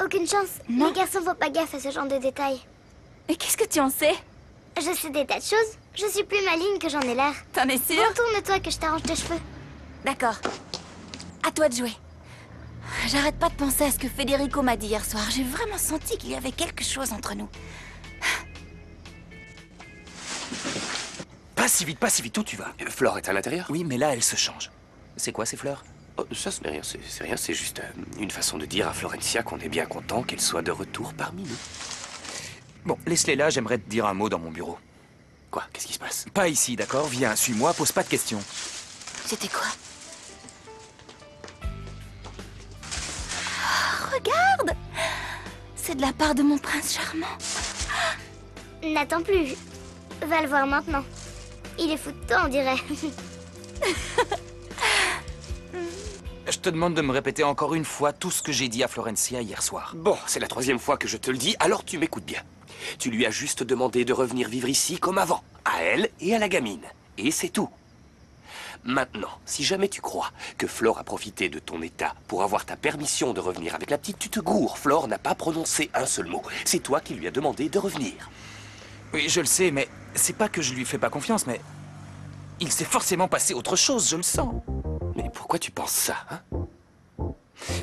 Aucune chance. Non. Les garçons font pas gaffe à ce genre de détails. Mais qu'est-ce que tu en sais? Je sais des tas de choses. Je suis plus maligne que j'en ai l'air. T'en es sûre? Retourne-toi que je t'arrange tes cheveux. D'accord. À toi de jouer. J'arrête pas de penser à ce que Federico m'a dit hier soir. J'ai vraiment senti qu'il y avait quelque chose entre nous. Pas si vite, où tu vas? Flore est à l'intérieur? Oui, mais là, elle se change. C'est quoi ces fleurs? Oh, ça, ce n'est rien, c'est rien, c'est juste une façon de dire à Florencia qu'on est bien content qu'elle soit de retour parmi nous. Bon, laisse-les là, j'aimerais te dire un mot dans mon bureau. Quoi? Qu'est-ce qui se passe? Pas ici, d'accord? Viens, suis-moi, pose pas de questions. C'était quoi? Oh, regarde! C'est de la part de mon prince charmant. N'attends plus. Va le voir maintenant. Il est fou de toi, on dirait. Je te demande de me répéter encore une fois tout ce que j'ai dit à Florencia hier soir. Bon, c'est la 3e fois que je te le dis, alors tu m'écoutes bien. Tu lui as juste demandé de revenir vivre ici comme avant, à elle et à la gamine. Et c'est tout. Maintenant, si jamais tu crois que Flore a profité de ton état pour avoir ta permission de revenir avec la petite, tu te gourres. Flore n'a pas prononcé un seul mot. C'est toi qui lui as demandé de revenir. Oui, je le sais, mais c'est pas que je lui fais pas confiance, mais... Il s'est forcément passé autre chose, je le sens. Mais pourquoi tu penses ça, hein?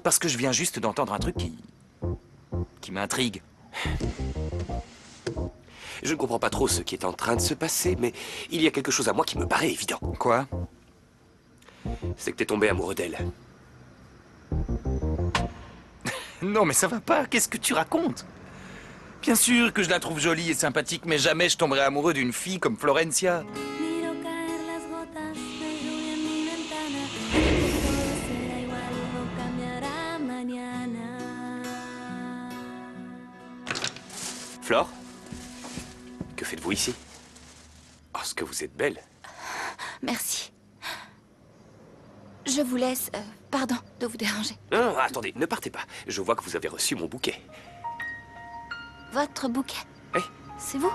Parce que je viens juste d'entendre un truc qui m'intrigue. Je ne comprends pas trop ce qui est en train de se passer, mais il y a quelque chose à moi qui me paraît évident. Quoi? C'est que t'es tombé amoureux d'elle. Non, mais ça va pas, qu'est-ce que tu racontes? Bien sûr que je la trouve jolie et sympathique, mais jamais je tomberai amoureux d'une fille comme Florencia. Miro caer las gotas de lluvia en mi ventana. Todo será igual, no cambiará mañana. Flore? Que faites-vous ici? Oh, ce que vous êtes belle. Merci. Je vous laisse... pardon de vous déranger. Non, attendez, ne partez pas. Je vois que vous avez reçu mon bouquet. Votre bouquet? Oui. C'est vous?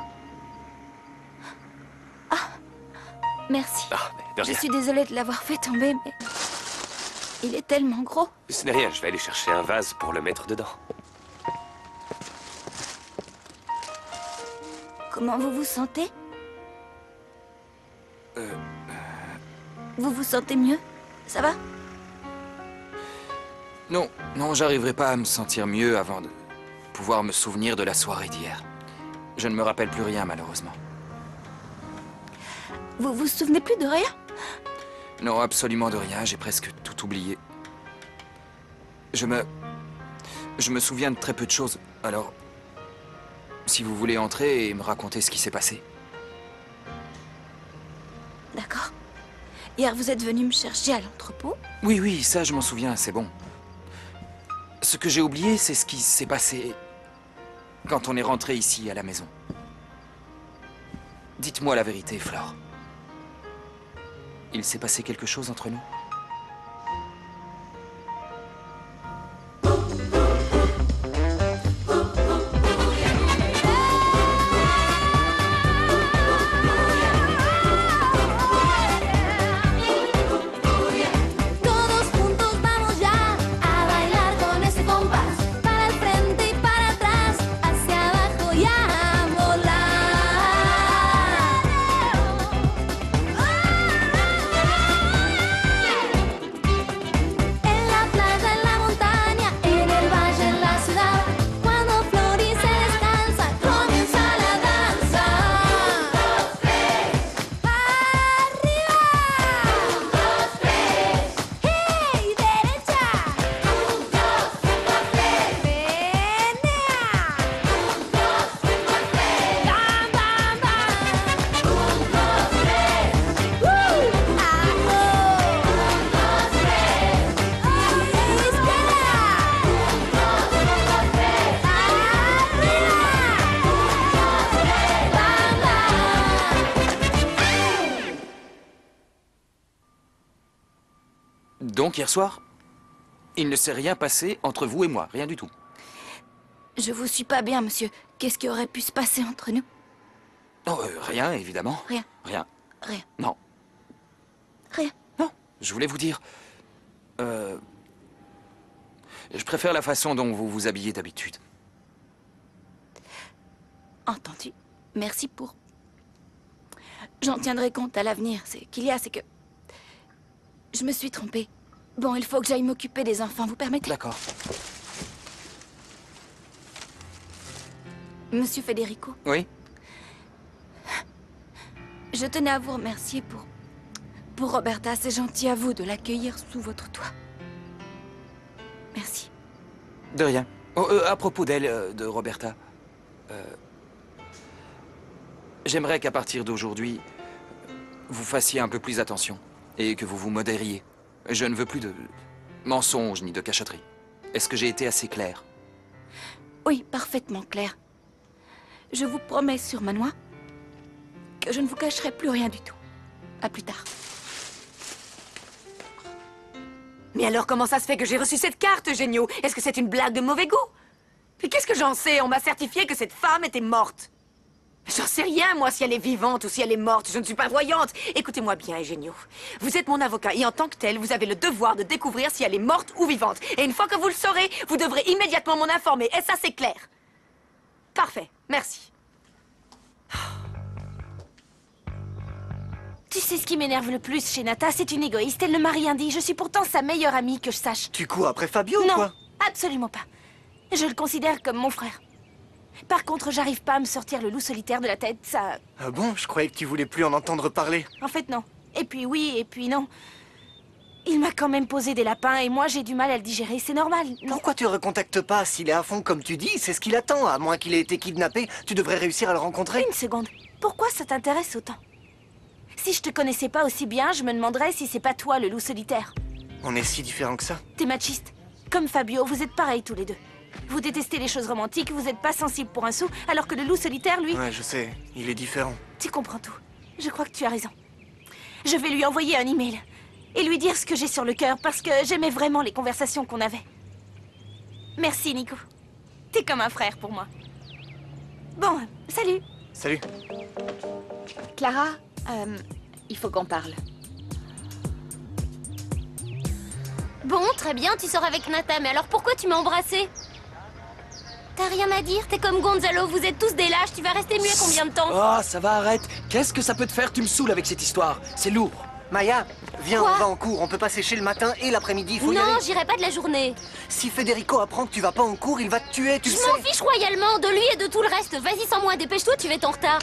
Ah, merci. Ah, mais de Je rien. suis désolée de l'avoir fait tomber, mais... Il est tellement gros. Ce n'est rien, je vais aller chercher un vase pour le mettre dedans. Comment vous vous sentez? Vous vous sentez mieux? Ça va? Non, j'arriverai pas à me sentir mieux avant de pouvoir me souvenir de la soirée d'hier. Je ne me rappelle plus rien, malheureusement. Vous vous souvenez plus de rien? Non, absolument de rien, j'ai presque tout oublié. Je me souviens de très peu de choses, alors... Si vous voulez entrer et me raconter ce qui s'est passé. D'accord. Hier, vous êtes venu me chercher à l'entrepôt? Oui, ça je m'en souviens, c'est bon. Ce que j'ai oublié, c'est ce qui s'est passé quand on est rentré ici à la maison. Dites-moi la vérité, Flore. Il s'est passé quelque chose entre nous? Todos juntos vamos ya a bailar con ese compás. Para el frente y para atrás, hacia abajo y a volar. En la playa, en la montaña, en el valle, en la ciudad. Cuando florece descansa, comienza la danza. Un, dos, tres. Arriba. Un, dos, tres. ¡Hey! ¡Derecha! Un, dos, tres. ¡Menea! Un, dos, tres. ¡Bam, bam, bam! Un, dos, tres. ¡Ajo! Un, dos, tres. ¡Izquierda! Un, dos, tres. ¡Arriba! Un, dos, tres. ¡Bam, bam! Donc hier soir, il ne s'est rien passé entre vous et moi, rien du tout. Je vous suis pas bien, monsieur. Qu'est-ce qui aurait pu se passer entre nous? Oh, rien, évidemment. Rien. Rien. Rien. Non, Rien. non, je voulais vous dire... Je préfère la façon dont vous vous habillez d'habitude. Entendu. Merci pour... J'en tiendrai compte à l'avenir. C'est que... Je me suis trompée. Bon, il faut que j'aille m'occuper des enfants, vous permettez? D'accord. Monsieur Federico, Oui? je tenais à vous remercier pour Roberta. C'est gentil à vous de l'accueillir sous votre toit. Merci. De rien. Oh, à propos d'elle, de Roberta. J'aimerais qu'à partir d'aujourd'hui, vous fassiez un peu plus attention. Et que vous vous modériez. Je ne veux plus de mensonges ni de cachotterie. Est-ce que j'ai été assez clair? Oui, parfaitement clair. Je vous promets sur ma noix que je ne vous cacherai plus rien du tout. À plus tard. Mais alors comment ça se fait que j'ai reçu cette carte, Eugenio? Est-ce que c'est une blague de mauvais goût? Mais qu'est-ce que j'en sais? On m'a certifié que cette femme était morte. J'en sais rien, moi, si elle est vivante ou si elle est morte. Je ne suis pas voyante. Écoutez-moi bien, Eugenio. Vous êtes mon avocat et en tant que tel, vous avez le devoir de découvrir si elle est morte ou vivante. Et une fois que vous le saurez, vous devrez immédiatement m'en informer. Et ça, c'est clair. Parfait. Merci. Tu sais ce qui m'énerve le plus chez Nata? C'est une égoïste. Elle ne m'a rien dit. Je suis pourtant sa meilleure amie, que je sache. Tu cours après Fabio ou Non, quoi? absolument pas. Je le considère comme mon frère. Par contre, j'arrive pas à me sortir le loup solitaire de la tête, ça... Ah bon? Je croyais que tu voulais plus en entendre parler. En fait, non. Et puis oui, et puis non. Il m'a quand même posé des lapins et moi, j'ai du mal à le digérer. C'est normal, non? Pourquoi tu recontactes pas? S'il est à fond comme tu dis, c'est ce qu'il attend. À moins qu'il ait été kidnappé, tu devrais réussir à le rencontrer. Une seconde. Pourquoi ça t'intéresse autant? Si je te connaissais pas aussi bien, je me demanderais si c'est pas toi le loup solitaire. On est si différents que ça. T'es machiste. Comme Fabio, vous êtes pareils tous les deux. Vous détestez les choses romantiques, vous êtes pas sensible pour un sou, alors que le loup solitaire, lui... Ouais, je sais. Il est différent. Tu comprends tout. Je crois que tu as raison. Je vais lui envoyer un email et lui dire ce que j'ai sur le cœur parce que j'aimais vraiment les conversations qu'on avait. Merci, Nico. T'es comme un frère pour moi. Bon, salut. Salut. Clara, il faut qu'on parle. Bon, très bien, tu sors avec Nata, mais alors pourquoi tu m'as embrassée? T'as rien à dire? T'es comme Gonzalo, vous êtes tous des lâches, tu vas rester muet combien de temps? Oh, ça va, arrête. Qu'est-ce que ça peut te faire? Tu me saoules avec cette histoire. C'est lourd. Maya, viens, Quoi? on va en cours. On peut pas sécher le matin et l'après-midi. Faut y Non, aller. j'irai pas de la journée. Si Federico apprend que tu vas pas en cours, il va te tuer, tu Je le m'en sais. fiche royalement de lui et de tout le reste. Vas-y sans moi, dépêche-toi, tu vas être en retard.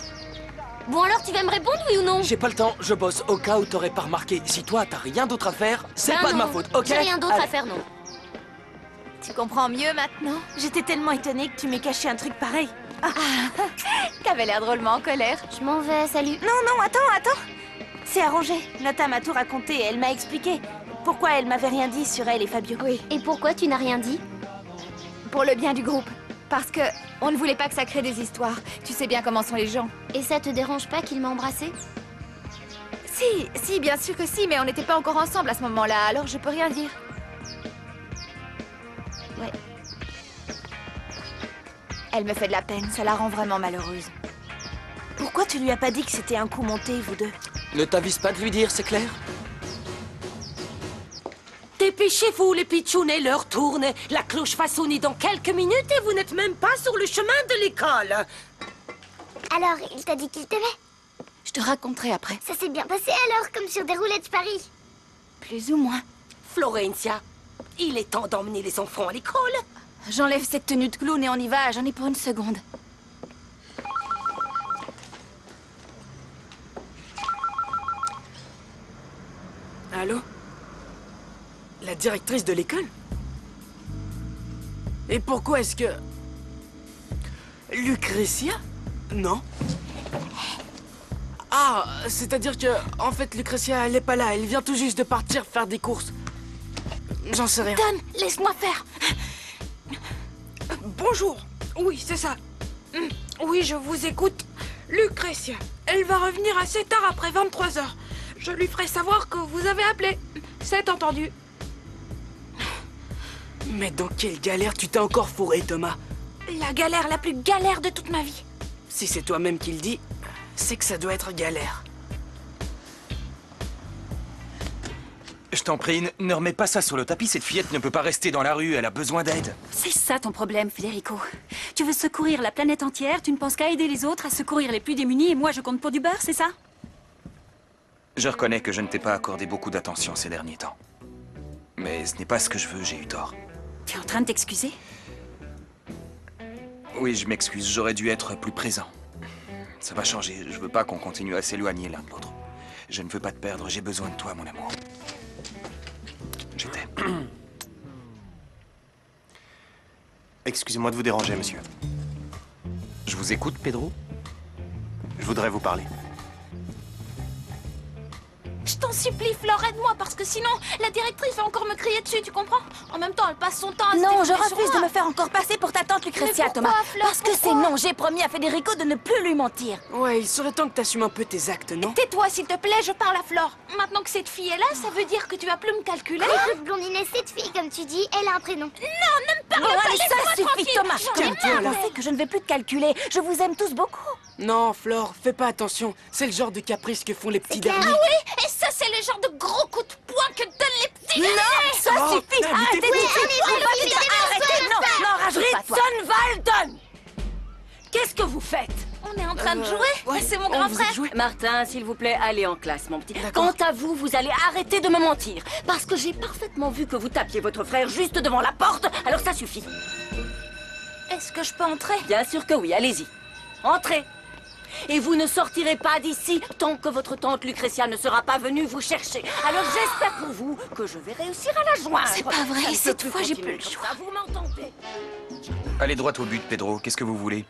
Bon alors, tu vas me répondre, oui ou non? J'ai pas le temps, je bosse au cas où t'aurais pas remarqué. Si toi, t'as rien d'autre à faire, c'est Ben pas de non, ma faute, ok? J'ai rien d'autre à faire, non. Tu comprends mieux maintenant? J'étais tellement étonnée que tu m'aies caché un truc pareil. T'avais l'air drôlement en colère. Je m'en vais, salut. Non, attends. C'est arrangé. Nata m'a tout raconté et elle m'a expliqué pourquoi elle m'avait rien dit sur elle et Fabio. Oui, Et pourquoi tu n'as rien dit? pour le bien du groupe. Parce que on ne voulait pas que ça crée des histoires. Tu sais bien comment sont les gens. Et ça te dérange pas qu'il m'a embrassée? Si, bien sûr que si, mais on n'était pas encore ensemble à ce moment-là, alors je peux rien dire. Ouais. Elle me fait de la peine, ça la rend vraiment malheureuse. Pourquoi tu lui as pas dit que c'était un coup monté, vous deux? Ne t'avise pas de lui dire, c'est clair? Dépêchez-vous, les pitchounets, l'heure tourne. La cloche va sonner dans quelques minutes et vous n'êtes même pas sur le chemin de l'école. Alors, il t'a dit qu'il t'aimait? Je te raconterai après. Ça s'est bien passé alors, comme sur des roulettes Paris. Plus ou moins. Florencia, il est temps d'emmener les enfants à l'école. J'enlève cette tenue de clown et on y va, j'en ai pour une seconde. Allô? La directrice de l'école? Et pourquoi est-ce que... Lucretia? Non. Ah, c'est-à-dire que, en fait, Lucretia, elle est pas là. Elle vient tout juste de partir faire des courses. J'en sais rien. Tom, laisse-moi faire. Bonjour. Oui, c'est ça. Oui, je vous écoute. Lucretia, elle va revenir assez tard après 23 heures. Je lui ferai savoir que vous avez appelé. C'est entendu. Mais dans quelle galère tu t'es encore fourré, Thomas? La galère la plus galère de toute ma vie. Si c'est toi-même qui le dis, c'est que ça doit être galère. Je t'en prie, ne remets pas ça sur le tapis. Cette fillette ne peut pas rester dans la rue, elle a besoin d'aide. C'est ça ton problème, Federico. Tu veux secourir la planète entière, tu ne penses qu'à aider les autres, à secourir les plus démunis, et moi je compte pour du beurre, c'est ça? Je reconnais que je ne t'ai pas accordé beaucoup d'attention ces derniers temps. Mais ce n'est pas ce que je veux, j'ai eu tort. Tu es en train de t'excuser? Oui, je m'excuse, j'aurais dû être plus présent. Ça va changer, je veux pas qu'on continue à s'éloigner l'un de l'autre. Je ne veux pas te perdre, j'ai besoin de toi, mon amour. Je t'aime. Excusez-moi de vous déranger, monsieur. Je vous écoute, Pedro? Je voudrais vous parler. Je t'en supplie, Flore, aide-moi, parce que sinon, la directrice va encore me crier dessus, tu comprends? En même temps, elle passe son temps à se Non, je défouler sur refuse de moi. me faire encore passer pour ta tante Lucrezia, Mais pourquoi, Thomas. Fleur, Parce que c'est pourquoi non, j'ai promis à Federico de ne plus lui mentir. Ouais, il serait temps que t'assumes un peu tes actes, non? Tais-toi, s'il te plaît, je parle à Flore. Maintenant que cette fille est là, ça veut dire que tu vas plus me calculer. Écoute, Blondine, cette fille, comme tu dis, elle a un prénom. Bon, allez, ça suffit, Thomas. Calme-toi, là. Pensez que je ne vais plus te calculer. Je vous aime tous beaucoup. Non, Flore, fais pas attention. C'est le genre de caprice que font les petits clair. derniers. Et ça, c'est le genre de gros coup de poing que donnent les petits. Non, ça Oh, suffit. putain, Arrêtez mettez-vous. tout de suite. Arrêtez, non, rajoute pas, toi. Ritson-Valdon! Qu'est-ce que vous faites? On est en train de jouer. ouais, C'est mon on grand vous frère. êtes joué. Martin, s'il vous plaît, allez en classe, mon petit. D'accord. Quant à vous, vous allez arrêter de me mentir. Parce que j'ai parfaitement vu que vous tapiez votre frère juste devant la porte, alors ça suffit. Est-ce que je peux entrer? Bien sûr que oui, allez-y. Entrez. Et vous ne sortirez pas d'ici tant que votre tante Lucrezia ne sera pas venue vous chercher. Alors j'espère pour vous que je vais réussir à la joindre. C'est pas vrai, Ça ne cette peut plus fois, j'ai continuer plus le comme ça, vous m'entendez? Allez droit au but, Pedro. Qu'est-ce que vous voulez?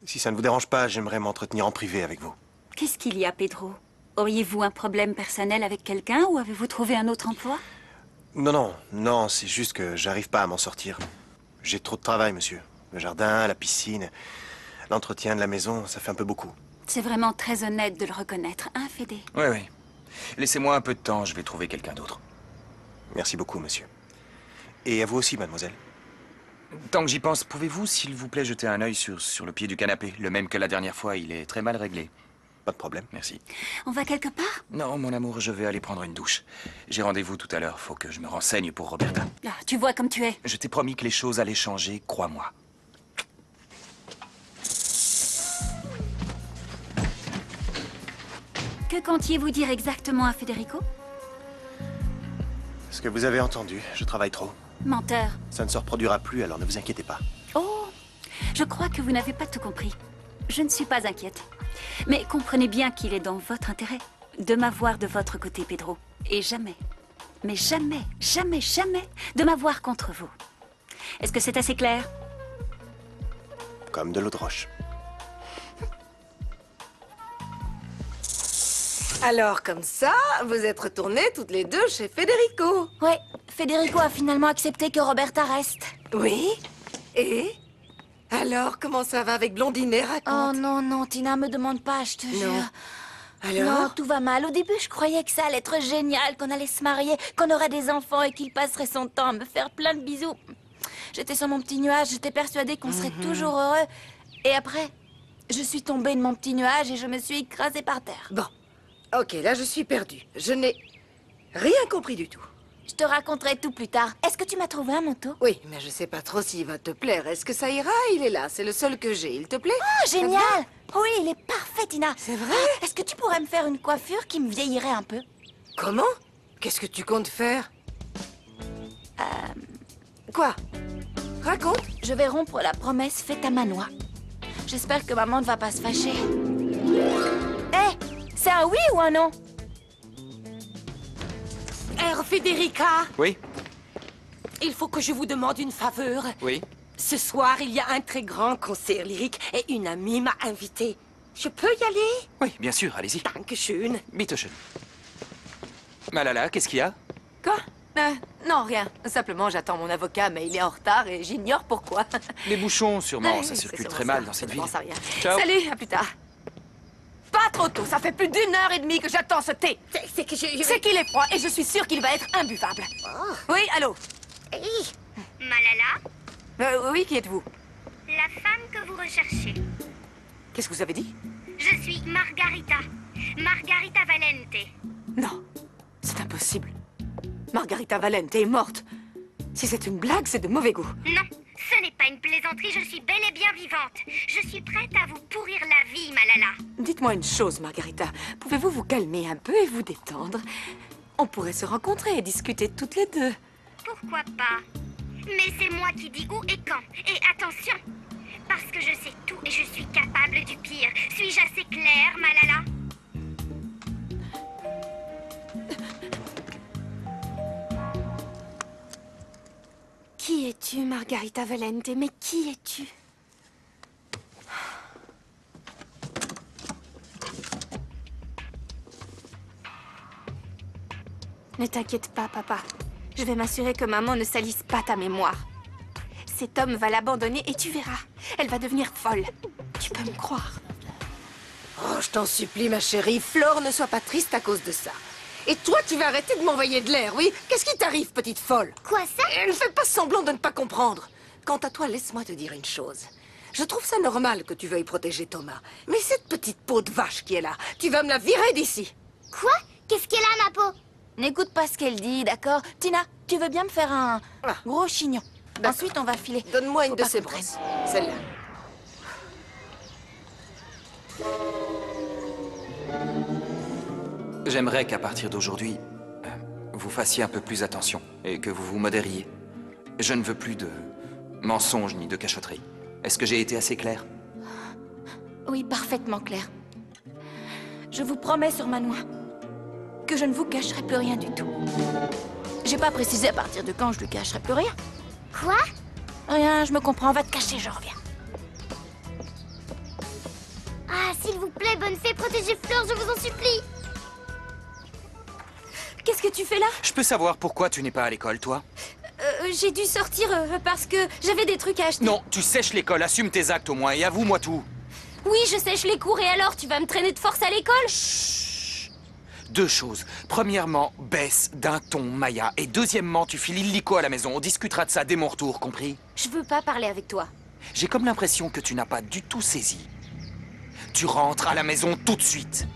Si ça ne vous dérange pas, j'aimerais m'entretenir en privé avec vous. Qu'est-ce qu'il y a, Pedro? Auriez-vous un problème personnel avec quelqu'un ou avez-vous trouvé un autre emploi? Non, c'est juste que j'arrive pas à m'en sortir. J'ai trop de travail, monsieur. Le jardin, la piscine, l'entretien de la maison, ça fait un peu beaucoup. C'est vraiment très honnête de le reconnaître, hein, Fédé? Oui. Laissez-moi un peu de temps, je vais trouver quelqu'un d'autre. Merci beaucoup, monsieur. Et à vous aussi, mademoiselle. Tant que j'y pense, pouvez-vous, s'il vous plaît, jeter un œil sur le pied du canapé? Le même que la dernière fois, il est très mal réglé. Pas de problème. Merci. On va quelque part? Non, mon amour, je vais aller prendre une douche. J'ai rendez-vous tout à l'heure, faut que je me renseigne pour Roberta. Ah, tu vois comme tu es. Je t'ai promis que les choses allaient changer, crois-moi. Que comptiez-vous dire exactement à Federico? Ce que vous avez entendu, je travaille trop. Menteur. Ça ne se reproduira plus, alors ne vous inquiétez pas. Oh, je crois que vous n'avez pas tout compris. Je ne suis pas inquiète. Mais comprenez bien qu'il est dans votre intérêt de m'avoir de votre côté, Pedro. Et jamais, mais jamais, jamais, jamais de m'avoir contre vous. Est-ce que c'est assez clair? Comme de l'eau de roche. Alors, comme ça, vous êtes retournées toutes les deux chez Federico. Ouais, Federico a finalement accepté que Roberta reste. Oui? Et? Alors, comment ça va avec Blondinet, Oh raconte? non, Tina, me demande pas, je te jure. Alors? Non, tout va mal. Au début, je croyais que ça allait être génial, qu'on allait se marier, qu'on aurait des enfants et qu'il passerait son temps à me faire plein de bisous. J'étais sur mon petit nuage, j'étais persuadée qu'on serait toujours heureux. Et après, je suis tombée de mon petit nuage et je me suis écrasée par terre. Bon. Ok, là, je suis perdue. Je n'ai rien compris du tout. Je te raconterai tout plus tard. Est-ce que tu m'as trouvé un manteau? Oui, mais je sais pas trop s'il va te plaire. Est-ce que ça ira? Il est là, c'est le seul que j'ai. Il te plaît? Oh, génial! Oui, il est parfait, Tina. C'est vrai? Est-ce que tu pourrais me faire une coiffure qui me vieillirait un peu? Comment? Qu'est-ce que tu comptes faire? Quoi? Raconte. Je vais rompre la promesse faite à Manoa. J'espère que maman ne va pas se fâcher. Hé! C'est un oui ou un non? Federica, Oui? il faut que je vous demande une faveur. Oui? Ce soir, il y a un très grand concert lyrique et une amie m'a invitée. Je peux y aller? Oui, bien sûr, allez-y. Dankeschön. Bitte schön. Malala, qu'est-ce qu'il y a? Quoi? Non, rien. Simplement, j'attends mon avocat, mais il est en retard et j'ignore pourquoi. Les bouchons, sûrement. Oui, Ça c'est circule sûrement très ça. mal dans cette Je ville. ne pense à rien. Ciao. Salut, à plus tard. Pas trop tôt, ça fait plus d'1 heure et demie que j'attends ce thé. C'est que je... C'est qu'il est froid et je suis sûre qu'il va être imbuvable. Oui, allô? Malala, Oui, qui êtes-vous? la femme que vous recherchez. Qu'est-ce que vous avez dit? Je suis Margarita. Margarita Valente. Non, c'est impossible. Margarita Valente est morte. Si c'est une blague, c'est de mauvais goût. Non, ce n'est pas une plaisanterie, je suis bel et bien vivante. Je suis prête à vous pourrir la vie, Malala. Dites-moi une chose, Margarita. Pouvez-vous vous calmer un peu et vous détendre? On pourrait se rencontrer et discuter toutes les deux. Pourquoi pas? Mais c'est moi qui dis où et quand. Et attention, parce que je sais tout et je suis capable du pire. Suis-je assez claire, Malala? Qui es-tu, Margarita Valente? Mais qui es-tu? Ne t'inquiète pas, papa. Je vais m'assurer que maman ne salisse pas ta mémoire. Cet homme va l'abandonner et tu verras. Elle va devenir folle. Tu peux me croire. Oh, je t'en supplie, ma chérie. Flore, ne sois pas triste à cause de ça. Et toi, tu vas arrêter de m'envoyer de l'air, oui? Qu'est-ce qui t'arrive, petite folle? Quoi ça? Ne fais pas semblant de ne pas comprendre. Quant à toi, laisse-moi te dire une chose. Je trouve ça normal que tu veuilles protéger Thomas. Mais cette petite peau de vache qui est là, tu vas me la virer d'ici. Quoi? Qu'est-ce qu'elle a, ma peau? N'écoute pas ce qu'elle dit, d'accord? Tina, tu veux bien me faire un gros chignon? Ensuite, on va filer. Donne-moi une Faut de pas ces qu'on traîne. brosses. Celle-là. J'aimerais qu'à partir d'aujourd'hui, vous fassiez un peu plus attention et que vous vous modériez. Je ne veux plus de mensonges ni de cachotteries. Est-ce que j'ai été assez clair? Oui, parfaitement clair. Je vous promets sur ma noix que je ne vous cacherai plus rien du tout. J'ai pas précisé à partir de quand je lui cacherai plus rien. Quoi? Rien, je me comprends. Va te cacher, je reviens. Ah, s'il vous plaît, bonne fée, protégez Fleur, je vous en supplie. Qu'est-ce que tu fais là? Je peux savoir pourquoi tu n'es pas à l'école, toi? J'ai dû sortir parce que j'avais des trucs à acheter. Non, tu sèches l'école, assume tes actes au moins et avoue-moi tout. Oui, je sèche les cours et alors, tu vas me traîner de force à l'école? Chut. Deux choses. Premièrement, baisse d'un ton, Maya. Et deuxièmement, tu files illico à la maison. On discutera de ça dès mon retour, compris? Je veux pas parler avec toi. J'ai comme l'impression que tu n'as pas du tout saisi. Tu rentres à la maison tout de suite.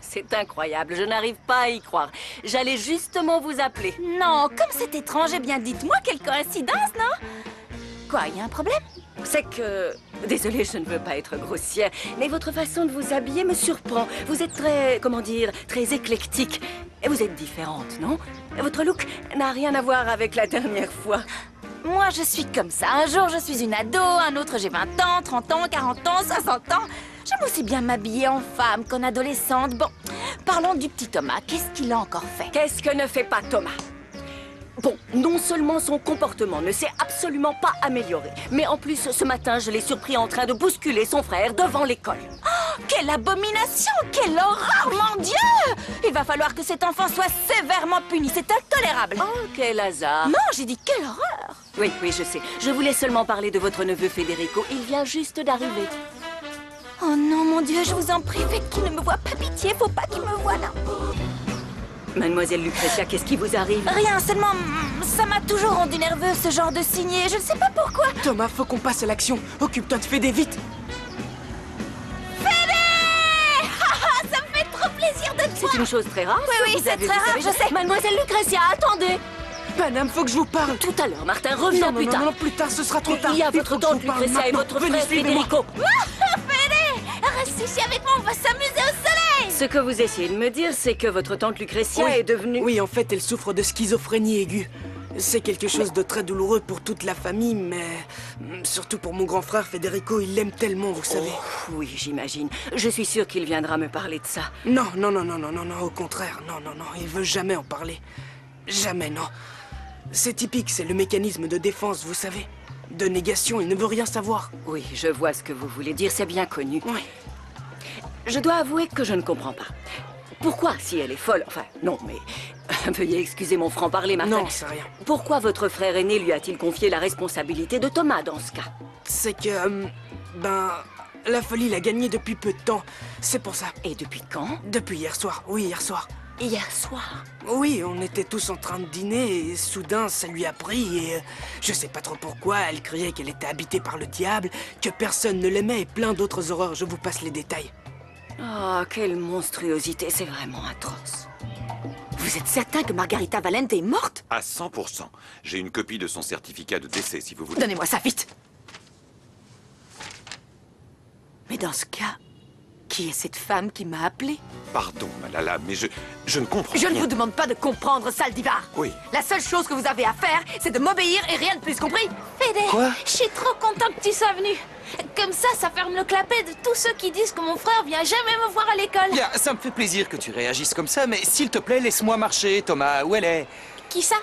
C'est incroyable, je n'arrive pas à y croire. J'allais justement vous appeler. Non, comme c'est étrange, eh bien dites-moi, quelle coïncidence, non? Quoi, il y a un problème? C'est que... Désolée, je ne veux pas être grossière, mais votre façon de vous habiller me surprend. Vous êtes très, comment dire, très éclectique. Et vous êtes différente, non? Votre look n'a rien à voir avec la dernière fois. Moi, je suis comme ça. Un jour, je suis une ado, un autre, j'ai 20 ans, 30 ans, 40 ans, 60 ans. J'aime aussi bien m'habiller en femme qu'en adolescente. Bon, parlons du petit Thomas. Qu'est-ce qu'il a encore fait? Qu'est-ce que ne fait pas Thomas? Bon, non seulement son comportement ne s'est absolument pas amélioré, mais en plus, ce matin, je l'ai surpris en train de bousculer son frère devant l'école. Oh, quelle abomination! Quelle horreur, mon Dieu! Il va falloir que cet enfant soit sévèrement puni. C'est intolérable. Oh, quel hasard! Non, j'ai dit quelle horreur! Oui, oui, je sais. Je voulais seulement parler de votre neveu Federico. Il vient juste d'arriver. Oh non, mon Dieu, je vous en prie, faites qu'il ne me voie pas, pitié, faut pas qu'il me voie là. Mademoiselle Lucretia, qu'est-ce qui vous arrive? Rien, seulement, ça m'a toujours rendu nerveuse ce genre de signe et je ne sais pas pourquoi. Thomas, faut qu'on passe à l'action. Occupe-toi de Fédé, vite. Fédé! Ça me fait trop plaisir de te voir. C'est une chose très rare. Oui, oui, c'est très rare, je sais. Mademoiselle Lucretia, attendez! Madame, faut que je vous parle. Tout à l'heure, Martin, reviens plus tard. Non, plus tard, ce sera trop tard. Il y a votre tante Lucretia et votre frère Federico. Fédé! Reste ici avec moi, on va s'amuser au soleil! Ce que vous essayez de me dire, c'est que votre tante Lucretia est devenue... Oui, en fait, elle souffre de schizophrénie aiguë. C'est quelque chose de très douloureux pour toute la famille, mais... surtout pour mon grand frère Federico, il l'aime tellement, vous savez. Oh, oui, j'imagine. Je suis sûre qu'il viendra me parler de ça. Non, au contraire, non, il veut jamais en parler. Jamais, non. C'est typique, c'est le mécanisme de défense, vous savez. De négation, il ne veut rien savoir. Oui, je vois ce que vous voulez dire, c'est bien connu. Oui. Je dois avouer que je ne comprends pas. Pourquoi, si elle est folle... Enfin, non, mais... Veuillez excuser mon franc-parler, Martin. Non, c'est rien. Pourquoi votre frère aîné lui a-t-il confié la responsabilité de Thomas dans ce cas? C'est que... la folie l'a gagné depuis peu de temps. C'est pour ça. Et depuis quand? Depuis hier soir. Oui, hier soir. Hier soir? Oui, on était tous en train de dîner et soudain ça lui a pris et je sais pas trop pourquoi, elle criait qu'elle était habitée par le diable, que personne ne l'aimait et plein d'autres horreurs, je vous passe les détails. Oh, quelle monstruosité, c'est vraiment atroce. Vous êtes certain que Margarita Valente est morte? À 100%. J'ai une copie de son certificat de décès, si vous voulez. Donnez-moi ça, vite! Mais dans ce cas, qui est cette femme qui m'a appelée? Pardon, Malala, mais je ne comprends Je rien. ne vous demande pas de comprendre, Saldivar. Oui. La seule chose que vous avez à faire, c'est de m'obéir et rien de plus, compris? Fédé, Quoi? je suis trop content que tu sois venu. Comme ça ferme le clapet de tous ceux qui disent que mon frère vient jamais me voir à l'école. Bien, ça me fait plaisir que tu réagisses comme ça, mais s'il te plaît, laisse-moi marcher, Thomas. Où elle est? Qui ça?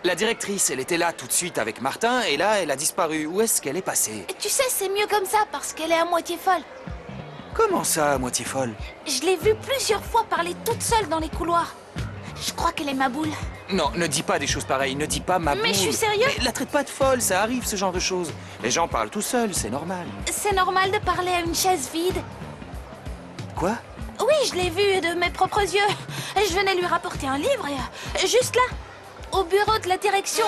La directrice, elle était là tout de suite avec Martin, et là, elle a disparu. Où est-ce qu'elle est passée? Tu sais, c'est mieux comme ça parce qu'elle est à moitié folle. Comment ça, à moitié folle? Je l'ai vue plusieurs fois parler toute seule dans les couloirs. Je crois qu'elle est ma boule. Non, ne dis pas des choses pareilles, ne dis pas ma boule. Mais je suis sérieux. Mais la traite pas de folle, ça arrive ce genre de choses. Les gens parlent tout seuls, c'est normal. C'est normal de parler à une chaise vide. Quoi? Oui, je l'ai vue de mes propres yeux. Je venais lui rapporter un livre et juste là, au bureau de la direction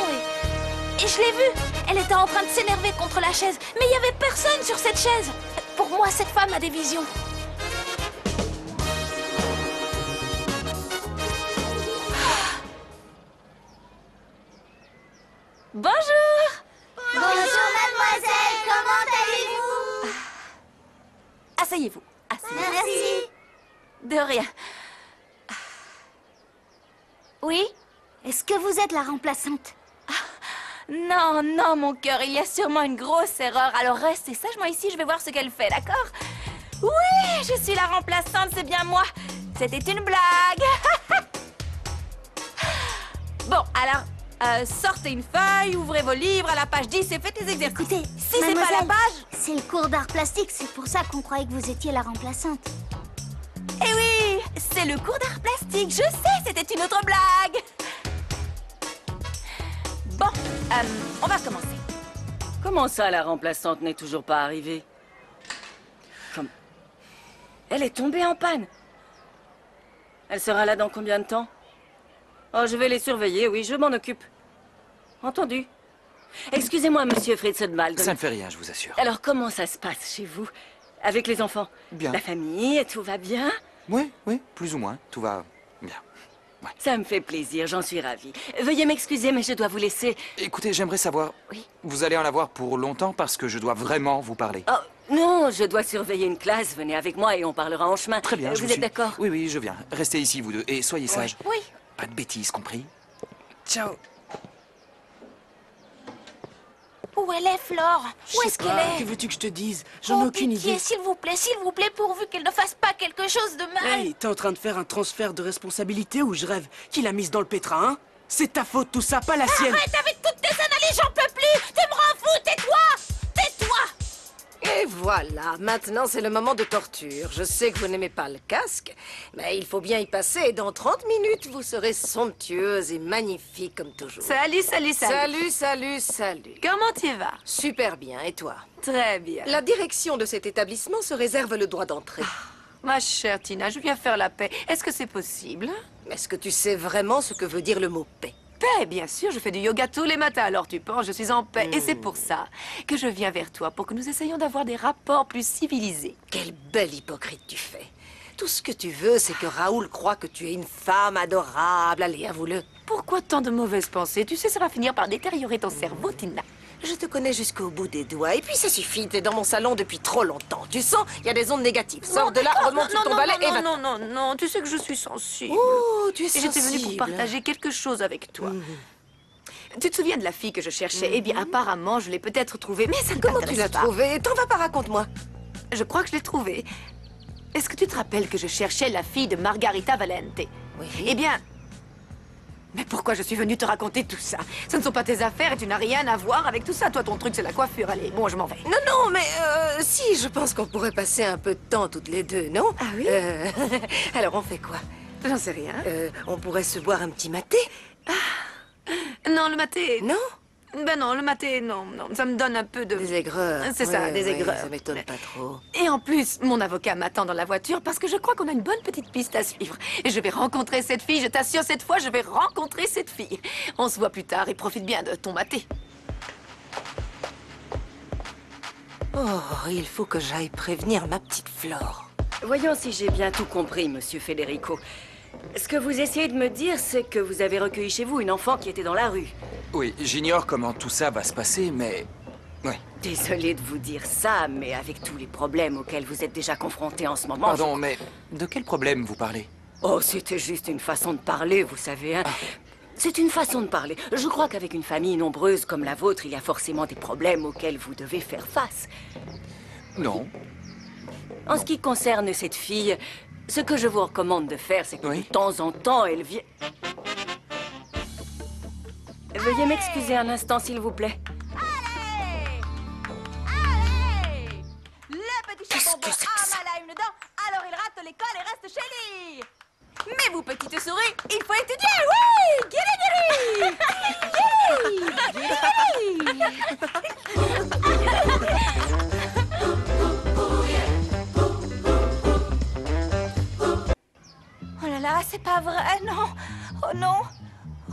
et je l'ai vue. Elle était en train de s'énerver contre la chaise, mais il n'y avait personne sur cette chaise. Pour moi, cette femme a des visions. Bonjour! Bonjour, mademoiselle, comment allez-vous? Asseyez-vous. Asseyez-vous. Merci. De rien. Oui? Est-ce que vous êtes la remplaçante? Non, non, mon cœur, il y a sûrement une grosse erreur. Alors restez sagement ici, je vais voir ce qu'elle fait, d'accord? Oui, je suis la remplaçante, c'est bien moi. C'était une blague. Bon, alors, sortez une feuille, ouvrez vos livres à la page 10 et faites les exercices. Écoutez, si c'est pas la mademoiselle, page... c'est le cours d'art plastique, c'est pour ça qu'on croyait que vous étiez la remplaçante. Eh oui, c'est le cours d'art plastique, je sais, c'était une autre blague. Bon, on va commencer. Comment ça, la remplaçante n'est toujours pas arrivée? Comme... Elle est tombée en panne. Elle sera là dans combien de temps? Oh, je vais les surveiller, oui, je m'en occupe. Entendu. Excusez-moi, monsieur Fritzenwald. Ça ne fait rien, je vous assure. Alors, comment ça se passe chez vous? Avec les enfants? Bien. La famille, tout va bien? Oui, oui, plus ou moins, tout va bien. Ouais. Ça me fait plaisir, j'en suis ravie. Veuillez m'excuser, mais je dois vous laisser. Écoutez, j'aimerais savoir... Oui. Vous allez en avoir pour longtemps parce que je dois vraiment vous parler. Oh, non, je dois surveiller une classe. Venez avec moi et on parlera en chemin. Très bien, je vous vous êtes suis. d'accord? Oui, oui, je viens. Restez ici, vous deux, et soyez sages. Oui. Pas de bêtises, compris? Ciao. Où elle est, Flore? Où est-ce qu'elle est? Que veux-tu que je te dise? J'en ai aucune pitié, idée. s'il vous plaît, pourvu qu'elle ne fasse pas quelque chose de mal. Hey, t'es en train de faire un transfert de responsabilité ou je rêve? Qui l'a mise dans le pétrin, hein? C'est ta faute tout ça, pas la sienne. Arrête avec toutes tes analyses, j'en peux plus. Tu me rends fou, tais-toi. Tais-toi. Et voilà, maintenant c'est le moment de torture. Je sais que vous n'aimez pas le casque, mais il faut bien y passer et dans 30 minutes, vous serez somptueuse et magnifique comme toujours. Salut, salut, salut. Salut. Comment tu vas? Super bien, et toi? Très bien. La direction de cet établissement se réserve le droit d'entrée. Ma chère Tina, je viens faire la paix. Est-ce que c'est possible? Est-ce que tu sais vraiment ce que veut dire le mot paix? Paix, bien sûr, je fais du yoga tous les matins, alors tu penses, je suis en paix. Et c'est pour ça que je viens vers toi, pour que nous essayions d'avoir des rapports plus civilisés. Quelle belle hypocrite tu fais. Tout ce que tu veux, c'est que Raoul croit que tu es une femme adorable. Allez, avoue-le. Pourquoi tant de mauvaises pensées? Tu sais, ça va finir par détériorer ton cerveau, Tina. Je te connais jusqu'au bout des doigts. Et puis ça suffit, t'es dans mon salon depuis trop longtemps. Tu sens, il y a des ondes négatives. Sors de là, remonte sur ton balai et va. Non, tu sais que je suis sensible. Oh, tu es Et j'étais venue pour sensible. partager quelque chose avec toi. Tu te souviens de la fille que je cherchais? Eh bien, apparemment, je l'ai peut-être trouvée, mais ça ne Comment tu t'intéresse l'as pas. trouvée? T'en vas pas, raconte-moi. Je crois que je l'ai trouvée. Est-ce que tu te rappelles que je cherchais la fille de Margarita Valente? Oui. Eh bien... Mais pourquoi je suis venue te raconter tout ça? Ce ne sont pas tes affaires et tu n'as rien à voir avec tout ça. Toi, ton truc, c'est la coiffure. Allez, bon, je m'en vais. Non, mais si, je pense qu'on pourrait passer un peu de temps toutes les deux, non? Ah oui? Alors, on fait quoi? J'en sais rien. On pourrait se boire un petit maté? Non, le maté... Non? Ben non, le maté, non, ça me donne un peu de... Des aigreurs. C'est ça, Ouais, des ouais, aigreurs. ça m'étonne pas trop. Et en plus, mon avocat m'attend dans la voiture parce que je crois qu'on a une bonne petite piste à suivre. Et je vais rencontrer cette fille, je t'assure, cette fois, je vais rencontrer cette fille. On se voit plus tard et profite bien de ton maté. Oh, il faut que j'aille prévenir ma petite Flore. Voyons si j'ai bien tout compris, monsieur Federico. Ce que vous essayez de me dire, c'est que vous avez recueilli chez vous une enfant qui était dans la rue. Oui, j'ignore comment tout ça va se passer, mais... Oui. Désolée de vous dire ça, mais avec tous les problèmes auxquels vous êtes déjà confrontés en ce moment... Pardon, mais de quel problème vous parlez? Oh, c'était juste une façon de parler, vous savez, hein. C'est une façon de parler. Je crois qu'avec une famille nombreuse comme la vôtre, il y a forcément des problèmes auxquels vous devez faire face. Non. En ce qui concerne cette fille, ce que je vous recommande de faire, c'est que de temps en temps, elle vienne... Veuillez m'excuser un instant, s'il vous plaît. Le petit chapeau a mal à une dent, alors il rate l'école et reste chez lui. Mais vous, petite souris, il faut étudier, oui! Oh là là, c'est pas vrai, non. Oh non.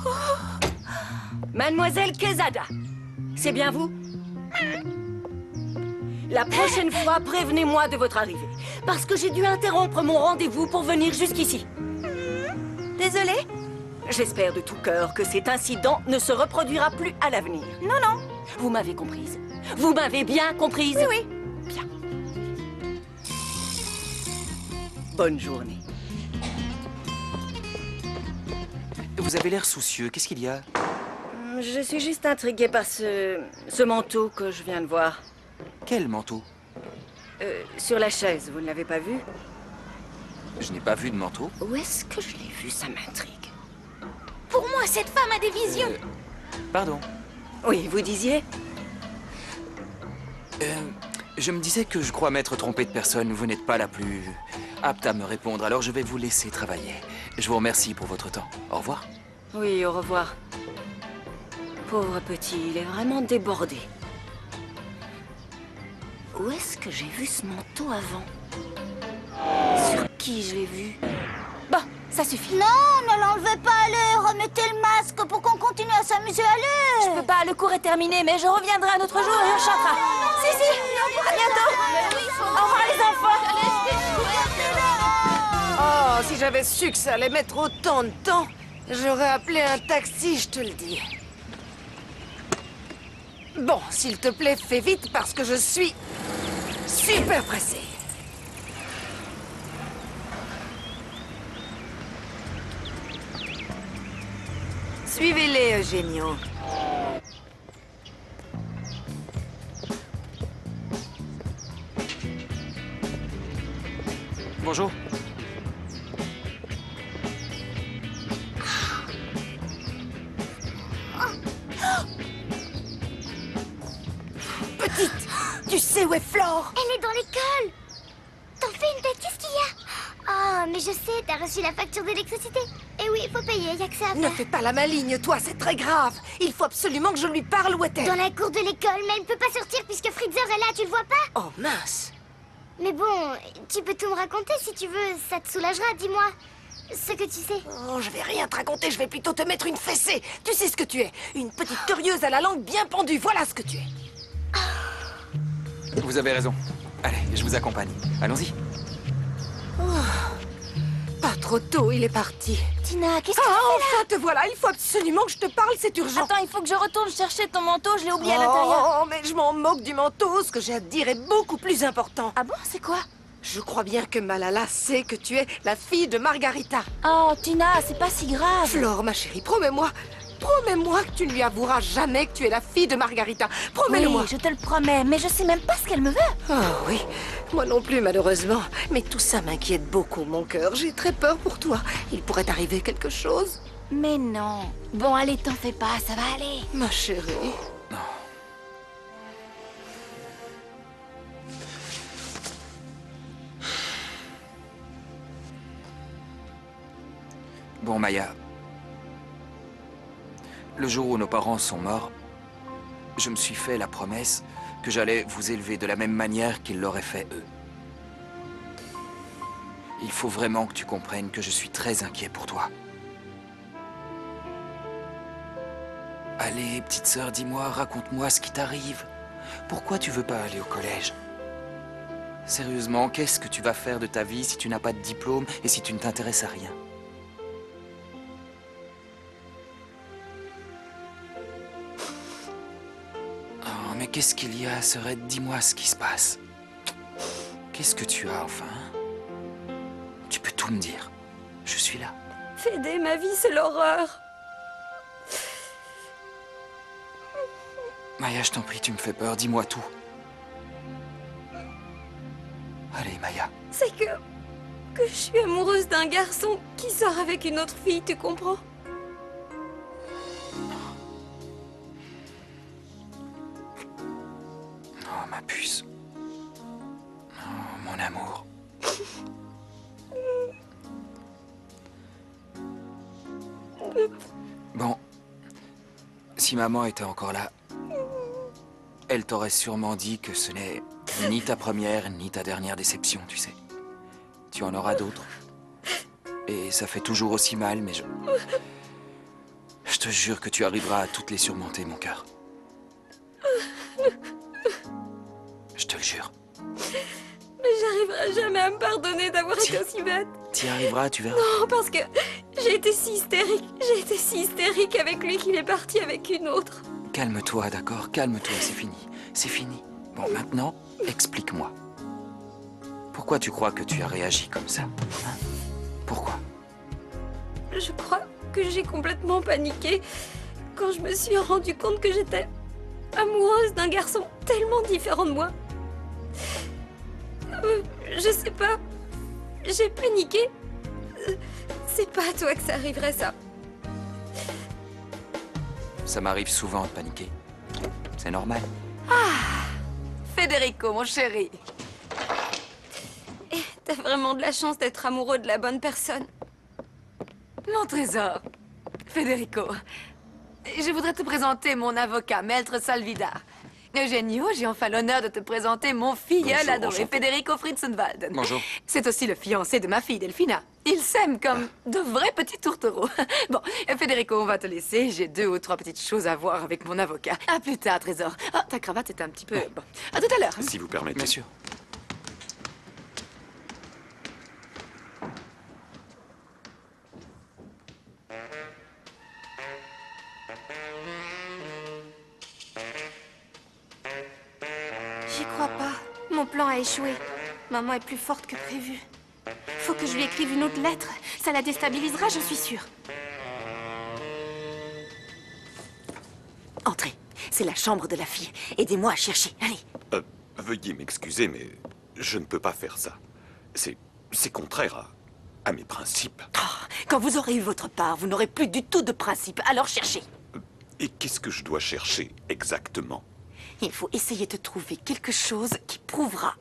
Oh. Mademoiselle Quesada, c'est bien vous? La prochaine fois, prévenez-moi de votre arrivée. Parce que j'ai dû interrompre mon rendez-vous pour venir jusqu'ici. Désolée. J'espère de tout cœur que cet incident ne se reproduira plus à l'avenir. Non, non. Vous m'avez comprise? Vous m'avez bien comprise? Oui, oui. Bien. Bonne journée. Vous avez l'air soucieux, qu'est-ce qu'il y a? Je suis juste intriguée par ce manteau que je viens de voir. Quel manteau? Sur la chaise, vous ne l'avez pas vu? Je n'ai pas vu de manteau. Où est-ce que je l'ai vu? Ça m'intrigue. Pour moi, cette femme a des visions. Pardon. Oui, vous disiez? Je me disais que je crois m'être trompé de personne. Vous n'êtes pas la plus apte à me répondre, alors je vais vous laisser travailler. Je vous remercie pour votre temps. Au revoir. Oui, au revoir. Pauvre petit, il est vraiment débordé. Où est-ce que j'ai vu ce manteau avant? Sur qui je l'ai vu? Bon, ça suffit. Non, ne l'enlevez pas, allez, remettez le masque pour qu'on continue à s'amuser, allez. Je peux pas, le cours est terminé, mais je reviendrai un autre jour et on chantera. Si, à bientôt. Au revoir les enfants. Oh, si j'avais su que ça allait mettre autant de temps, j'aurais appelé un taxi, je te le dis. Bon, s'il te plaît, fais vite parce que je suis super pressée. Suivez-les, Eugenio. Bonjour. Petite, tu sais où est Flore? Elle est dans l'école. T'en fais une tête, qu'est-ce qu'il y a? Oh, mais je sais, t'as reçu la facture d'électricité. Et oui, il faut payer, y a que ça à Ne faire. fais pas la maligne, toi, c'est très grave. Il faut absolument que je lui parle où est-elle? Dans la cour de l'école, mais elle ne peut pas sortir puisque Fritzer est là, tu le vois pas? Oh, mince. Mais bon, tu peux tout me raconter si tu veux, ça te soulagera, dis-moi. Ce que tu sais. Oh, je vais rien te raconter, je vais plutôt te mettre une fessée. Tu sais ce que tu es, une petite curieuse à la langue bien pendue, voilà ce que tu es. Vous avez raison. Allez, je vous accompagne. Allons-y. Pas trop tôt, il est parti. Tina, qu'est-ce que tu Ah, fais enfin, te voilà, il faut absolument que je te parle, c'est urgent. Attends, il faut que je retourne chercher ton manteau, je l'ai oublié à l'intérieur. Oh, mais je m'en moque du manteau, ce que j'ai à te dire est beaucoup plus important. Ah bon, c'est quoi? Je crois bien que Malala sait que tu es la fille de Margarita. Oh, Tina, c'est pas si grave. Flore, ma chérie, promets-moi que tu ne lui avoueras jamais que tu es la fille de Margarita. Promets-le-moi. Oui, je te le promets, mais je sais même pas ce qu'elle me veut. Oh oui, moi non plus malheureusement. Mais tout ça m'inquiète beaucoup, mon cœur. J'ai très peur pour toi. Il pourrait arriver quelque chose. Mais non. Bon, allez, t'en fais pas, ça va aller. Ma chérie. Bon, Maya. Le jour où nos parents sont morts, je me suis fait la promesse que j'allais vous élever de la même manière qu'ils l'auraient fait eux. Il faut vraiment que tu comprennes que je suis très inquiet pour toi. Allez, petite sœur, dis-moi, raconte-moi ce qui t'arrive. Pourquoi tu veux pas aller au collège? Sérieusement, qu'est-ce que tu vas faire de ta vie si tu n'as pas de diplôme et si tu ne t'intéresses à rien? Oh, mais qu'est-ce qu'il y a, sœurette? Dis-moi ce qui se passe. Qu'est-ce que tu as, enfin? Tu peux tout me dire. Je suis là. Fédé, ma vie, c'est l'horreur. Maya, je t'en prie, tu me fais peur. Dis-moi tout. Allez, Maya. C'est que je suis amoureuse d'un garçon qui sort avec une autre fille, tu comprends? Oh, ma puce. Oh, mon amour. Bon, si maman était encore là, elle t'aurait sûrement dit que ce n'est ni ta première ni ta dernière déception, tu sais. Tu en auras d'autres. Et ça fait toujours aussi mal, mais je te jure que tu arriveras à toutes les surmonter, mon cœur. Je te le jure. Mais j'arriverai jamais à me pardonner d'avoir été aussi bête. T'y arriveras, tu verras. Non, parce que j'ai été si hystérique. J'ai été si hystérique avec lui qu'il est parti avec une autre. Calme-toi, d'accord? Calme-toi, c'est fini. C'est fini. Bon, maintenant, explique-moi. Pourquoi tu crois que tu as réagi comme ça? Hein? Pourquoi? Je crois que j'ai complètement paniqué quand je me suis rendu compte que j'étais amoureuse d'un garçon tellement différent de moi. Je sais pas. J'ai paniqué. C'est pas à toi que ça arriverait, ça. Ça m'arrive souvent de paniquer. C'est normal. Ah, Federico, mon chéri. T'as vraiment de la chance d'être amoureux de la bonne personne. Mon trésor. Federico, je voudrais te présenter mon avocat, Maître Salvidar. Eugenio, j'ai enfin l'honneur de te présenter mon filleul Bonjour, adoré, enchanté. Federico Fritzenwalden. Bonjour. C'est aussi le fiancé de ma fille, Delphina. Ils s'aiment comme de vrais petits tourtereaux. Bon, Federico, on va te laisser. J'ai 2 ou 3 petites choses à voir avec mon avocat. À plus tard, trésor. Ah, ta cravate est un petit peu... Bon, à tout à l'heure. Si vous permettez. Bien sûr. J'y crois pas. Mon plan a échoué. Maman est plus forte que prévu. Faut que je lui écrive une autre lettre. Ça la déstabilisera, j'en suis sûre. Entrez. C'est la chambre de la fille. Aidez-moi à chercher. Allez. Veuillez m'excuser, mais je ne peux pas faire ça. C'est contraire à mes principes. Quand vous aurez eu votre part, vous n'aurez plus du tout de principe. Alors cherchez. Et qu'est-ce que je dois chercher exactement? Il faut essayer de trouver quelque chose qui prouvera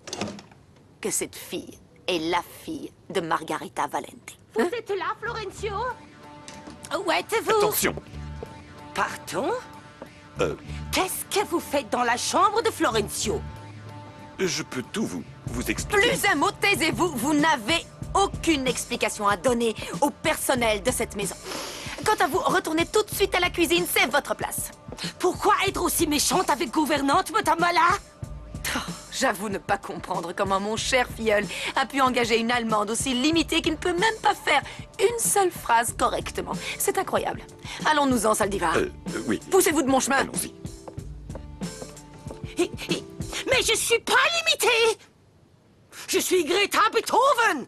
que cette fille est la fille de Margarita Valente. Vous êtes là, Florencio? Où êtes-vous? Attention. Pardon? Qu'est-ce que vous faites dans la chambre de Florencio? Je peux tout vous expliquer. Plus un mot, taisez-vous. Vous n'avez aucune explication à donner au personnel de cette maison. Quant à vous, retournez tout de suite à la cuisine, c'est votre place. Pourquoi être aussi méchante avec gouvernante, Motamala? J'avoue ne pas comprendre comment mon cher filleul a pu engager une Allemande aussi limitée qui ne peut même pas faire une seule phrase correctement. C'est incroyable. Allons-nous-en, Saldivar. Oui. Poussez-vous de mon chemin. Allons-y. Mais je suis pas limitée! Je suis Greta Beethoven!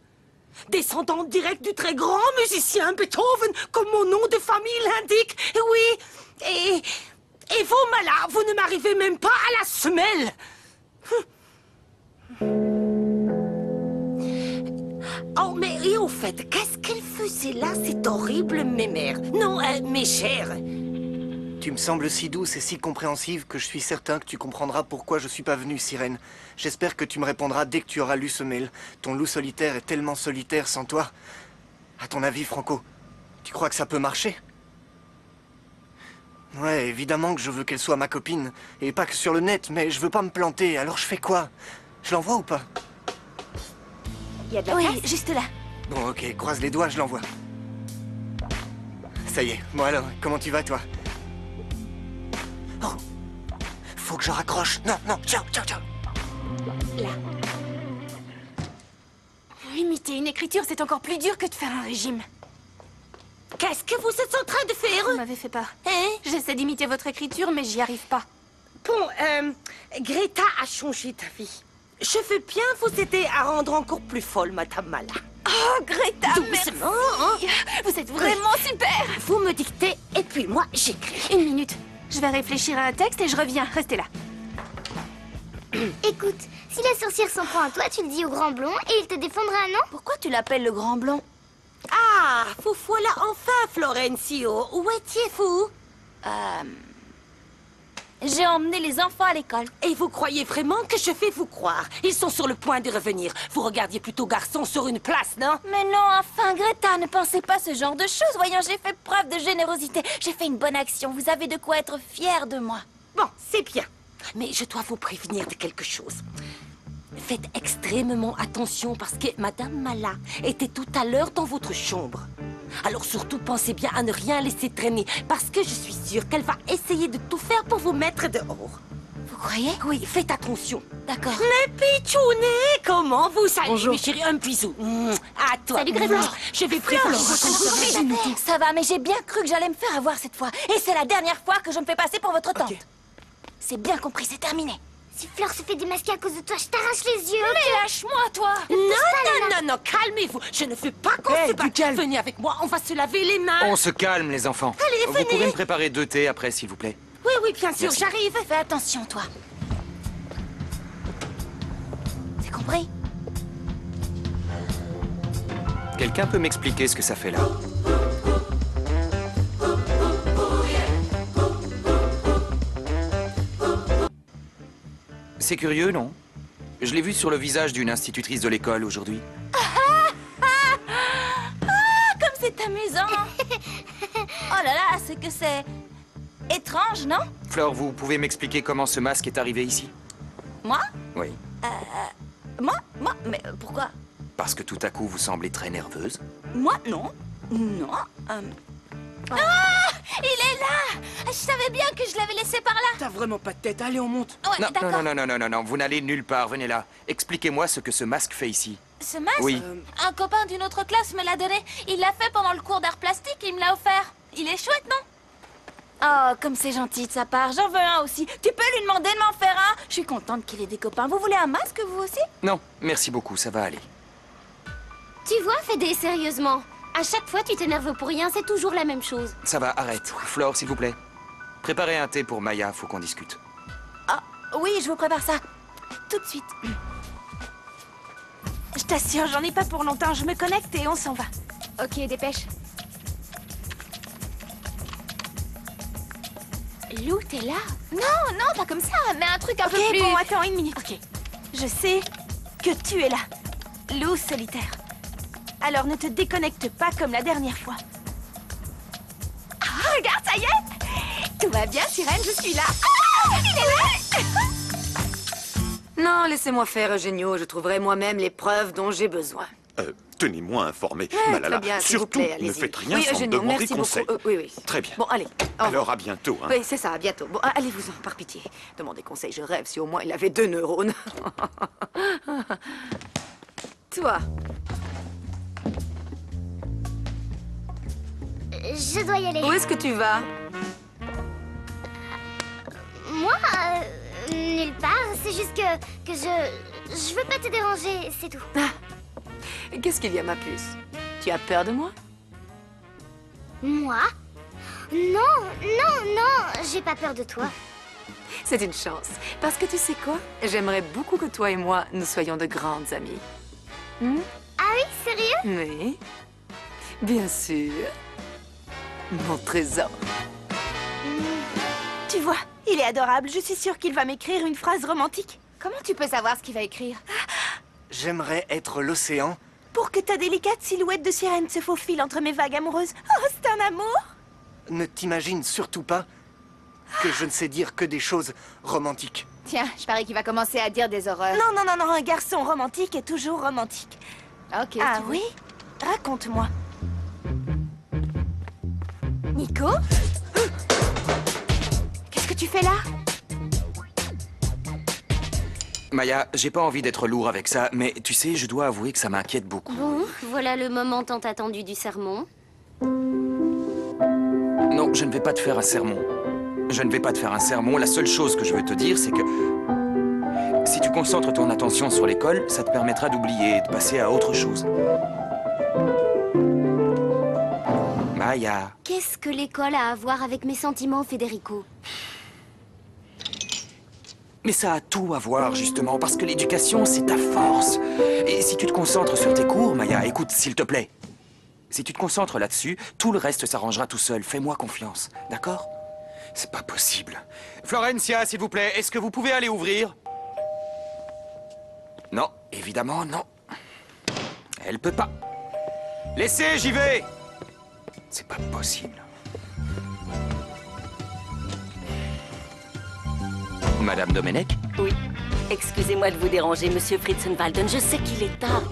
Descendante directe du très grand musicien Beethoven, comme mon nom de famille l'indique. Oui, et vous, Mala, vous ne m'arrivez même pas à la semelle! Oh, mais et au fait, qu'est-ce qu'elle faisait là, cette horrible mémère? Non, méchère. Tu me sembles si douce et si compréhensive que je suis certain que tu comprendras pourquoi je suis pas venu, Sirène. J'espère que tu me répondras dès que tu auras lu ce mail. Ton loup solitaire est tellement solitaire sans toi. À ton avis, Franco, tu crois que ça peut marcher? Ouais, évidemment que je veux qu'elle soit ma copine. Et pas que sur le net, mais je veux pas me planter, alors je fais quoi? Je l'envoie ou pas? Il y a de la place? Oui, juste là. Bon, ok, croise les doigts, je l'envoie. Ça y est. Bon alors, comment tu vas, toi? Oh! Faut que je raccroche. Non, non, ciao, ciao, ciao. Là. Imiter une écriture, c'est encore plus dur que de faire un régime. Qu'est-ce que vous êtes en train de faire? Vous m'avez fait peur. J'essaie d'imiter votre écriture, mais j'y arrive pas. Bon, Greta a changé ta vie. Je veux bien vous aider à rendre encore plus folle, Madame Mala. Oh, Greta, Doucement, merci. Vous êtes vraiment super. Vous me dictez, et puis moi, j'écris. Une minute. Je vais réfléchir à un texte et je reviens. Restez là. Écoute, si la sorcière s'en prend à toi, tu le dis au grand blond et il te défendra, non? Pourquoi tu l'appelles le grand blond? Ah, vous voilà enfin, Florencio. Où étiez-vous? J'ai emmené les enfants à l'école. Et vous croyez vraiment que je vais vous croire? Ils sont sur le point de revenir. Vous regardiez plutôt garçon sur une place, non? Mais non, enfin, Greta, ne pensez pas ce genre de choses. Voyons, j'ai fait preuve de générosité. J'ai fait une bonne action. Vous avez de quoi être fier de moi. Bon, c'est bien. Mais je dois vous prévenir de quelque chose. Faites extrêmement attention parce que Madame Mala était tout à l'heure dans votre chambre. Alors surtout, pensez bien à ne rien laisser traîner parce que je suis sûre qu'elle va essayer de tout faire pour vous mettre dehors. Vous croyez? Oui, faites attention. D'accord. Mais pitchounet, comment vous allez, Bonjour. mes chéris? Un bisou. À toi. Salut, Greta. Je vais préparer Ça va, mais j'ai bien cru que j'allais me faire avoir cette fois. Et c'est la dernière fois que je me fais passer pour votre tante. C'est bien compris, c'est terminé. Si Fleur se fait démasquer à cause de toi, je t'arrache les yeux. Mais lâche-moi, toi. Non, calmez-vous. Je ne veux pas qu'on se batte. Venez avec moi, on va se laver les mains. On se calme, les enfants. Allez, Vous venez. pouvez me préparer 2 thés après, s'il vous plaît? Oui, bien sûr, Merci. j'arrive. Fais attention, toi. C'est compris? Quelqu'un peut m'expliquer ce que ça fait là? C'est curieux, non? Je l'ai vu sur le visage d'une institutrice de l'école aujourd'hui. Comme c'est amusant. Oh là là, c'est que c'est étrange, non? Fleur, vous pouvez m'expliquer comment ce masque est arrivé ici? Moi? Oui. Moi? Mais pourquoi? Parce que tout à coup, vous semblez très nerveuse. Moi, non. Non. Ah! Il est là! Je savais bien que je l'avais laissé par là. T'as vraiment pas de tête, allez, on monte. Ouais, Non, d'accord. non, vous n'allez nulle part, venez là. Expliquez-moi ce que ce masque fait ici. Ce masque? Oui. Un copain d'une autre classe me l'a donné. Il l'a fait pendant le cours d'art plastique et il me l'a offert. Il est chouette, non? Oh, comme c'est gentil de sa part. J'en veux un aussi. Tu peux lui demander de m'en faire un? Je suis contente qu'il ait des copains. Vous voulez un masque, vous aussi? Non, merci beaucoup, ça va aller. Tu vois, Fédé, sérieusement. À chaque fois, tu t'énerves pour rien, c'est toujours la même chose. Ça va, arrête. Flore, s'il vous plaît. Préparez un thé pour Maya, faut qu'on discute. Ah, oui, je vous prépare ça. Tout de suite. Je t'assure, j'en ai pas pour longtemps. Je me connecte et on s'en va. Ok, dépêche. Lou, t'es là? Non, pas comme ça, mais un truc un peu Ok, plus... bon, attends une minute. Ok. Je sais que tu es là. Lou solitaire. Alors ne te déconnecte pas comme la dernière fois. Ah, regarde, ça y est! Tout va bien, Sirène, je suis là. Ah, il est là! Non, laissez-moi faire, Eugenio. Je trouverai moi-même les preuves dont j'ai besoin. Tenez-moi informé. Ouais, Malala, très bien, s'il vous surtout, plaît, ne allez-y. faites rien Oui, sans me Eugenio, demander merci conseil. beaucoup. Oui. Très bien. Bon, allez. au revoir. Alors, à bientôt. Hein. Oui, c'est ça, à bientôt. Bon, allez-vous-en, par pitié. Demandez conseil, je rêve si au moins il avait 2 neurones. Toi, Je dois y aller. où est-ce que tu vas? Moi, nulle part. C'est juste que je veux pas te déranger, c'est tout. Qu'est-ce qu'il y a, ma puce? Tu as peur de moi? Moi? Non, j'ai pas peur de toi. C'est une chance. Parce que tu sais quoi? J'aimerais beaucoup que toi et moi, nous soyons de grandes amies. Hmm? Ah oui, sérieux? Oui. Bien sûr. Mon trésor. Tu vois, il est adorable. Je suis sûre qu'il va m'écrire une phrase romantique. Comment tu peux savoir ce qu'il va écrire? J'aimerais être l'océan. Pour que ta délicate silhouette de sirène se faufile entre mes vagues amoureuses. Oh, c'est un amour! Ne t'imagine surtout pas que je ne sais dire que des choses romantiques. Tiens, je parie qu'il va commencer à dire des horreurs. Non, non, non, non, un garçon romantique est toujours romantique. Ok. Ah tu veux. oui? Raconte-moi. Nico? Qu'est-ce que tu fais là? Maya, j'ai pas envie d'être lourd avec ça, mais tu sais, je dois avouer que ça m'inquiète beaucoup. Bon, voilà le moment tant attendu du sermon. Non, je ne vais pas te faire un sermon. Je ne vais pas te faire un sermon. La seule chose que je veux te dire, c'est que si tu concentres ton attention sur l'école, ça te permettra d'oublier et de passer à autre chose. Maya. Qu'est-ce que l'école a à voir avec mes sentiments, Federico? Mais ça a tout à voir, justement, parce que l'éducation, c'est ta force. Et si tu te concentres sur tes cours, Maya, écoute, s'il te plaît. Si tu te concentres là-dessus, tout le reste s'arrangera tout seul. Fais-moi confiance, d'accord? C'est pas possible. Florencia, s'il vous plaît, est-ce que vous pouvez aller ouvrir? Non, évidemment, non. Elle peut pas. Laissez, j'y vais! C'est pas possible. Madame Domenech? Oui. Excusez-moi de vous déranger, monsieur Fritzenwalden. Je sais qu'il est tard.